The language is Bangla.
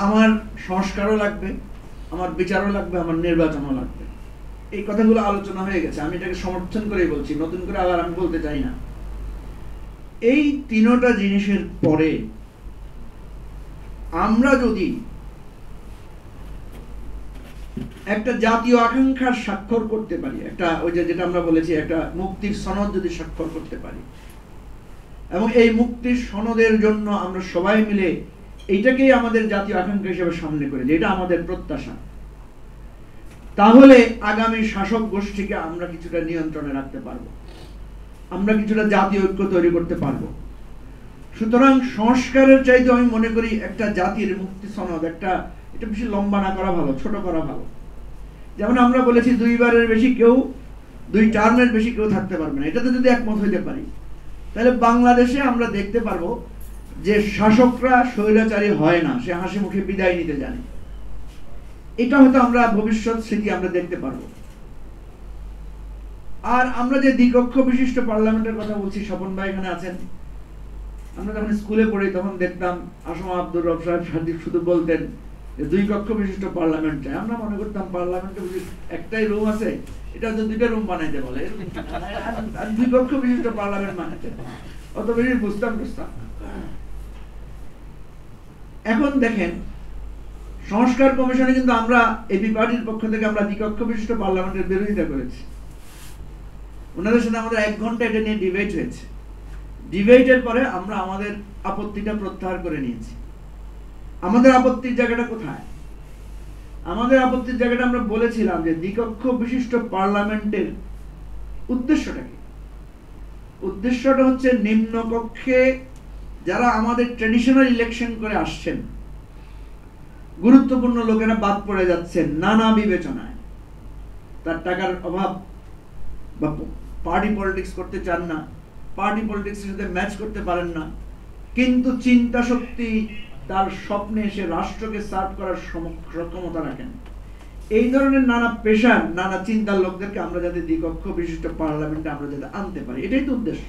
আমার সংস্কারও লাগবে, আমার বিচারও লাগবে, আমার নির্বাচনও লাগবে। এই কথাগুলো আলোচনা হয়ে গেছে, আমি এটাকে সমর্থন করেই বলছি, নতুন করে আবার আমি বলতে চাই না। এই তিনটা জিনিসের পরে আমরা যদি একটা জাতীয় আকাঙ্ক্ষার স্বাক্ষর করতে পারি, একটা ওই যেটা আমরা বলেছি একটা মুক্তির সনদ যদি স্বাক্ষর করতে পারি, এবং এই মুক্তির সনদের জন্য আমরা সবাই মিলে এইটাকেই আমাদের জাতীয় আকাঙ্ক্ষা হিসেবে সামনে করি, যেটা আমাদের প্রত্যাশা, তাহলে আগামী শাসক গোষ্ঠীকে আমরা কিছুটা নিয়ন্ত্রণে রাখতে পারবো, আমরা কিছুটা জাতীয় ঐক্য তৈরি করতে পারবো। সুতরাং সংস্কারের চাইতে আমি মনে করি একটা জাতির মুক্তি সনদ, এটা বেশি লম্বা না করা ভালো, ছোট করা ভালো। যেমন আমরা বলেছি 2 বারের বেশি কেউ, 2 টার্মের বেশি কেউ থাকতে পারবে না, এটাতে যদি একমত হইতে পারি, তাহলে বাংলাদেশে আমরা দেখতে পারবো যে শাসকরা স্বৈরাচারী হয় না, সে হাসি মুখে বিদায় নিতে জানে। এটা হয়তো আমরা ভবিষ্যৎ স্মৃতি আমরা দেখতে পারবো। আর আমরা যে দ্বিকক্ষ বিশিষ্ট পার্লামেন্টের কথা বলছি, স্বপন ভাই এখানে আছেন, আমরা যখন স্কুলে পড়ি তখন দেখতাম আসম আব্দুর রব সাহেব শুধু বলতেন যে 2 কক্ষ বিশিষ্ট পার্লামেন্ট চাই। আমরা মনে করতাম পার্লামেন্টে একটাই রুম আছে, এটা হচ্ছে 2টা রুম বানাইতে বলে, 2 কক্ষ বিশিষ্ট পার্লামেন্ট বানাইতে, অত বেশি বুঝতাম। এখন দেখেন সংস্কার কমিশনে কিন্তু আমরা এবি পার্টির পক্ষ থেকে আমরা দ্বিকক্ষ বিশিষ্ট পার্লামেন্টের বিরোধিতা করেছি। ওনাদের সাথে আমাদের 1 ঘন্টা এটা নিয়ে ডিবেট হয়েছে। ডিবেটের পরে আমরা আমাদের আপত্তিটা প্রত্যাহার করে নিয়েছি। আমাদের আপত্তির জায়গাটা কোথায়? আমাদের আপত্তির জায়গাটা আমরা বলেছিলাম যে দ্বিকক্ষ বিশিষ্ট পার্লামেন্টের উদ্দেশ্যটা কি? উদ্দেশ্যটা হচ্ছে নিম্নকক্ষে যারা আমাদের ট্র্যাডিশনাল ইলেকশন করে আসছেন, গুরুত্বপূর্ণ লোকেরা বাদ পড়ে যাচ্ছেন নানা বিবেচনায়, তার টাকার অভাব বা পার্টি পলিটিক্স করতে চান না, পার্টি পলিটিক্সের সাথে ম্যাচ করতে পারেন না, কিন্তু চিন্তা শক্তি, তার স্বপ্নে সে রাষ্ট্রকে সার্ভ করার সক্ষমতা রাখেন। এই ধরনের নানা পেশার, নানা চিন্তার লোকদেরকে আমরা যাতে দ্বিকক্ষ বিশিষ্ট পার্লামেন্টে আমরা যাতে আনতে পারি, এটাই তো উদ্দেশ্য।